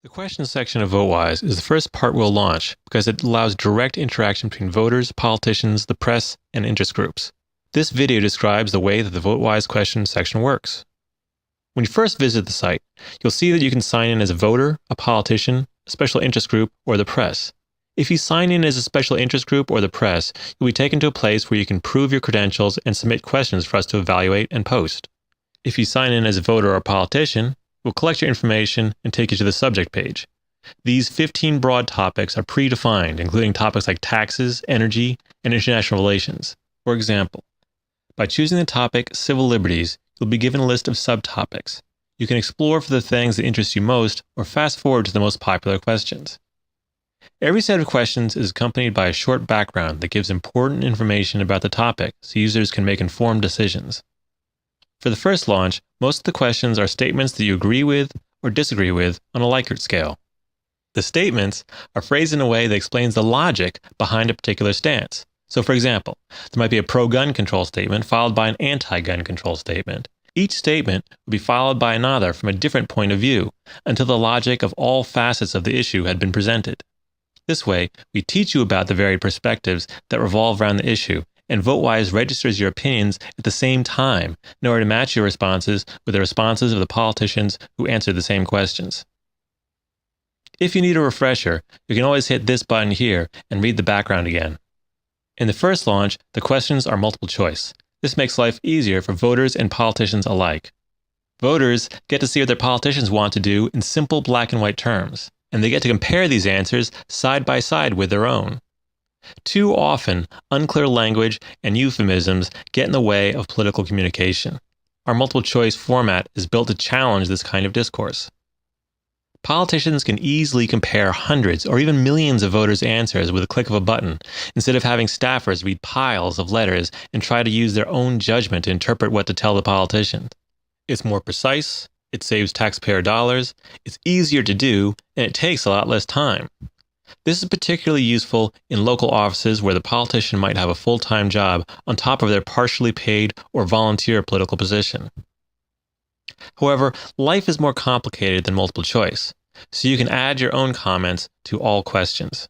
The questions section of VoteWise is the first part we'll launch because it allows direct interaction between voters, politicians, the press, and interest groups. This video describes the way that the VoteWise questions section works. When you first visit the site, you'll see that you can sign in as a voter, a politician, a special interest group, or the press. If you sign in as a special interest group or the press, you'll be taken to a place where you can prove your credentials and submit questions for us to evaluate and post. If you sign in as a voter or a politician, we'll collect your information and take you to the subject page. These 15 broad topics are predefined, including topics like taxes, energy, and international relations. For example, by choosing the topic Civil Liberties, you'll be given a list of subtopics. You can explore for the things that interest you most or fast forward to the most popular questions. Every set of questions is accompanied by a short background that gives important information about the topic so users can make informed decisions. For the first launch, most of the questions are statements that you agree with or disagree with on a Likert scale. The statements are phrased in a way that explains the logic behind a particular stance. So for example, there might be a pro-gun control statement followed by an anti-gun control statement. Each statement will be followed by another from a different point of view until the logic of all facets of the issue had been presented. This way, we teach you about the varied perspectives that revolve around the issue, and VoteWise registers your opinions at the same time in order to match your responses with the responses of the politicians who answered the same questions. If you need a refresher, you can always hit this button here and read the background again. In the first launch, the questions are multiple choice. This makes life easier for voters and politicians alike. Voters get to see what their politicians want to do in simple black and white terms, and they get to compare these answers side by side with their own. Too often, unclear language and euphemisms get in the way of political communication. Our multiple choice format is built to challenge this kind of discourse. Politicians can easily compare hundreds or even millions of voters' answers with a click of a button, instead of having staffers read piles of letters and try to use their own judgment to interpret what to tell the politician. It's more precise, it saves taxpayer dollars, it's easier to do, and it takes a lot less time. This is particularly useful in local offices where the politician might have a full-time job on top of their partially paid or volunteer political position. However, life is more complicated than multiple choice, so you can add your own comments to all questions.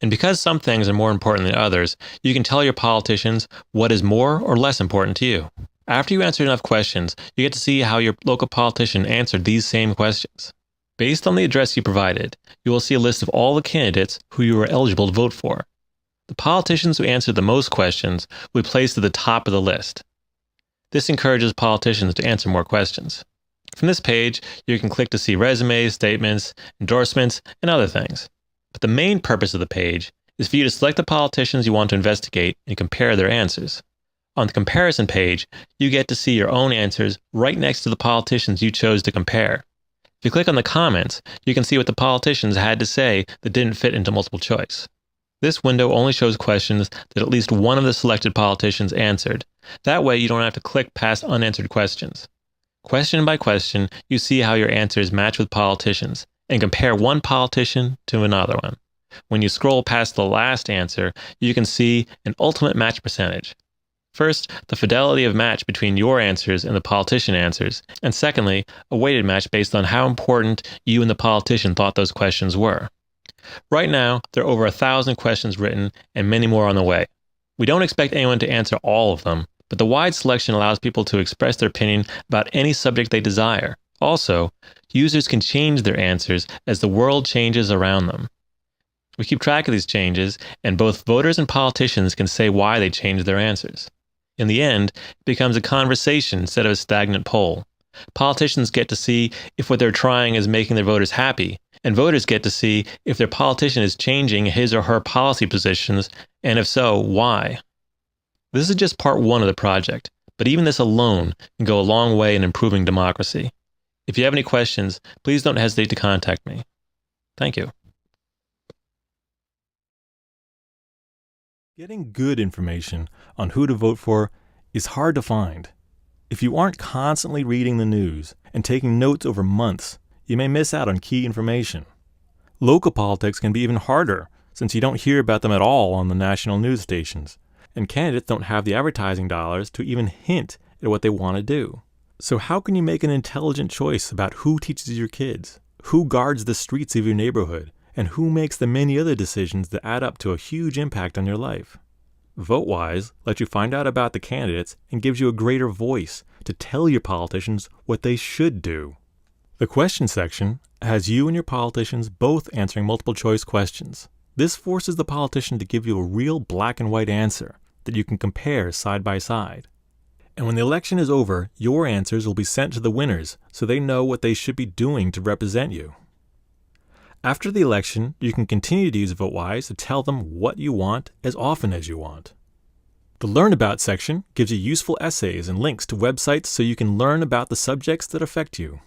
And because some things are more important than others, you can tell your politicians what is more or less important to you. After you answer enough questions, you get to see how your local politician answered these same questions. Based on the address you provided, you will see a list of all the candidates who you are eligible to vote for. The politicians who answered the most questions will be placed at the top of the list. This encourages politicians to answer more questions. From this page, you can click to see resumes, statements, endorsements, and other things. But the main purpose of the page is for you to select the politicians you want to investigate and compare their answers. On the comparison page, you get to see your own answers right next to the politicians you chose to compare. If you click on the comments, you can see what the politicians had to say that didn't fit into multiple choice. This window only shows questions that at least one of the selected politicians answered. That way you don't have to click past unanswered questions. Question by question, you see how your answers match with politicians, and compare one politician to another one. When you scroll past the last answer, you can see an ultimate match percentage. First, the fidelity of match between your answers and the politician answers, and secondly, a weighted match based on how important you and the politician thought those questions were. Right now, there are over 1,000 questions written and many more on the way. We don't expect anyone to answer all of them, but the wide selection allows people to express their opinion about any subject they desire. Also, users can change their answers as the world changes around them. We keep track of these changes, and both voters and politicians can say why they changed their answers. In the end, it becomes a conversation instead of a stagnant poll. Politicians get to see if what they're trying is making their voters happy, and voters get to see if their politician is changing his or her policy positions, and if so, why. This is just part one of the project, but even this alone can go a long way in improving democracy. If you have any questions, please don't hesitate to contact me. Thank you. Getting good information on who to vote for is hard to find. If you aren't constantly reading the news and taking notes over months, you may miss out on key information. Local politics can be even harder since you don't hear about them at all on the national news stations, and candidates don't have the advertising dollars to even hint at what they want to do. So how can you make an intelligent choice about who teaches your kids, who guards the streets of your neighborhood, and who makes the many other decisions that add up to a huge impact on your life. VoteWise lets you find out about the candidates and gives you a greater voice to tell your politicians what they should do. The question section has you and your politicians both answering multiple choice questions. This forces the politician to give you a real black and white answer that you can compare side by side. And when the election is over, your answers will be sent to the winners so they know what they should be doing to represent you. After the election, you can continue to use VoteWise to tell them what you want as often as you want. The Learn About section gives you useful essays and links to websites so you can learn about the subjects that affect you.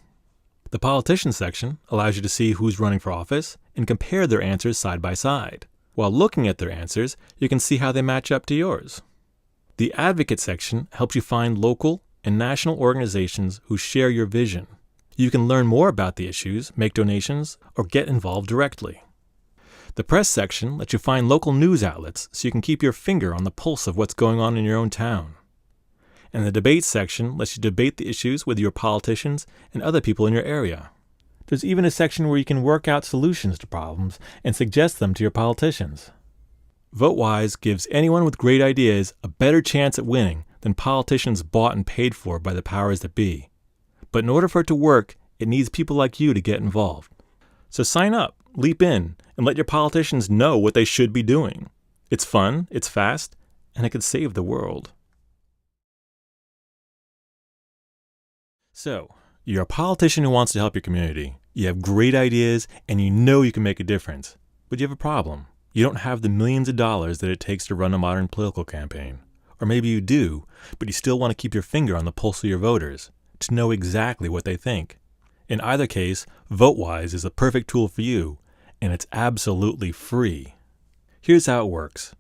The Politician section allows you to see who's running for office and compare their answers side by side. While looking at their answers, you can see how they match up to yours. The Advocate section helps you find local and national organizations who share your vision. You can learn more about the issues, make donations, or get involved directly. The Press section lets you find local news outlets so you can keep your finger on the pulse of what's going on in your own town. And the Debate section lets you debate the issues with your politicians and other people in your area. There's even a section where you can work out solutions to problems and suggest them to your politicians. VoteWise gives anyone with great ideas a better chance at winning than politicians bought and paid for by the powers that be. But in order for it to work, it needs people like you to get involved. So sign up, leap in, and let your politicians know what they should be doing. It's fun, it's fast, and it could save the world. So, you're a politician who wants to help your community. You have great ideas, and you know you can make a difference. But you have a problem. You don't have the millions of dollars that it takes to run a modern political campaign. Or maybe you do, but you still want to keep your finger on the pulse of your voters, to know exactly what they think. In either case, VoteWise is a perfect tool for you, and it's absolutely free. Here's how it works.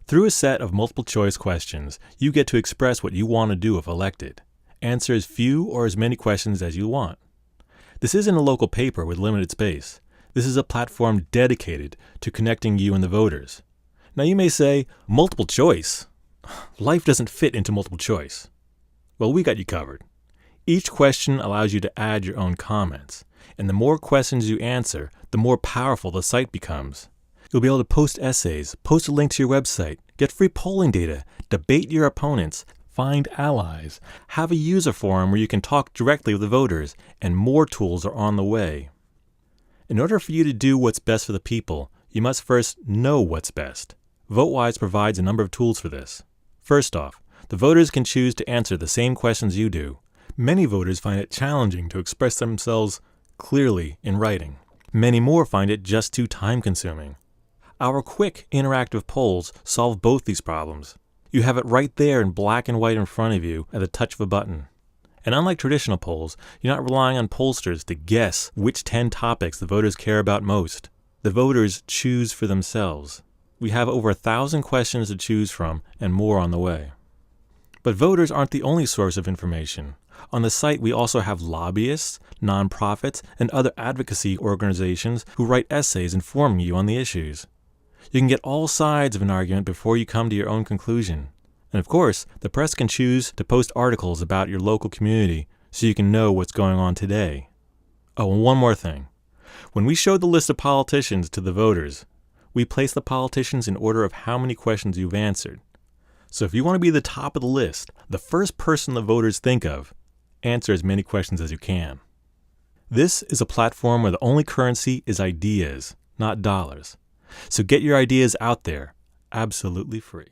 Through a set of multiple choice questions, you get to express what you want to do if elected. Answer as few or as many questions as you want. This isn't a local paper with limited space. This is a platform dedicated to connecting you and the voters. Now you may say, multiple choice? Life doesn't fit into multiple choice. Well, we got you covered. Each question allows you to add your own comments, and the more questions you answer, the more powerful the site becomes. You'll be able to post essays, post a link to your website, get free polling data, debate your opponents, find allies, have a user forum where you can talk directly with the voters, and more tools are on the way. In order for you to do what's best for the people, you must first know what's best. VoteWise provides a number of tools for this. First off, the voters can choose to answer the same questions you do. Many voters find it challenging to express themselves clearly in writing. Many more find it just too time-consuming. Our quick, interactive polls solve both these problems. You have it right there in black and white in front of you at the touch of a button. And unlike traditional polls, you're not relying on pollsters to guess which 10 topics the voters care about most. The voters choose for themselves. We have over 1,000 questions to choose from and more on the way. But voters aren't the only source of information. On the site, we also have lobbyists, nonprofits, and other advocacy organizations who write essays informing you on the issues. You can get all sides of an argument before you come to your own conclusion. And of course, the press can choose to post articles about your local community so you can know what's going on today. Oh, and one more thing. When we showed the list of politicians to the voters, we placed the politicians in order of how many questions you've answered. So if you want to be the top of the list, the first person the voters think of, answer as many questions as you can. This is a platform where the only currency is ideas, not dollars. So get your ideas out there, absolutely free.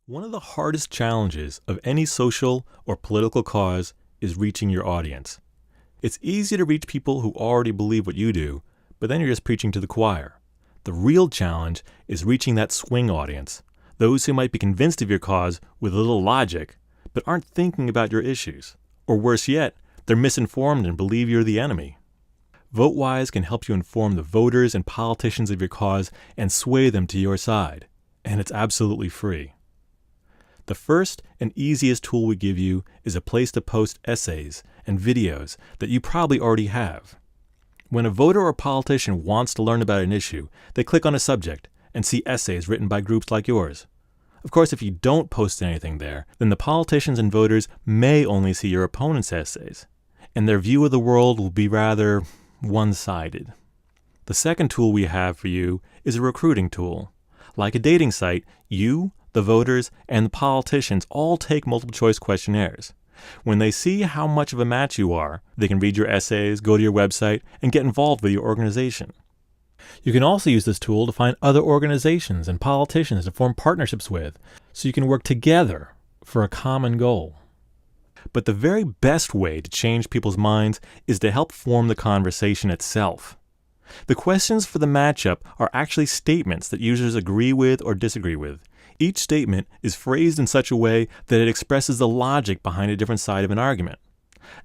One of the hardest challenges of any social or political cause is reaching your audience. It's easy to reach people who already believe what you do, but then you're just preaching to the choir. The real challenge is reaching that swing audience, those who might be convinced of your cause with a little logic, but aren't thinking about your issues. Or worse yet, they're misinformed and believe you're the enemy. VoteWise can help you inform the voters and politicians of your cause and sway them to your side. And it's absolutely free. The first and easiest tool we give you is a place to post essays and videos that you probably already have. When a voter or politician wants to learn about an issue, they click on a subject and see essays written by groups like yours. Of course, if you don't post anything there, then the politicians and voters may only see your opponent's essays. and their view of the world will be rather one-sided. The second tool we have for you is a recruiting tool. Like a dating site, you, the voters, and the politicians all take multiple choice questionnaires. When they see how much of a match you are, they can read your essays, go to your website, and get involved with your organization. You can also use this tool to find other organizations and politicians to form partnerships with, so you can work together for a common goal. But the very best way to change people's minds is to help form the conversation itself. The questions for the matchup are actually statements that users agree with or disagree with. Each statement is phrased in such a way that it expresses the logic behind a different side of an argument.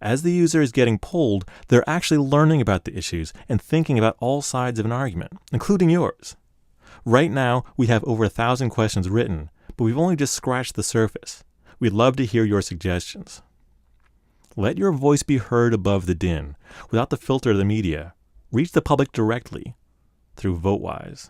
As the user is getting polled, they're actually learning about the issues and thinking about all sides of an argument, including yours. Right now, we have over 1,000 questions written, but we've only just scratched the surface. We'd love to hear your suggestions. Let your voice be heard above the din, without the filter of the media. Reach the public directly through VoteWise.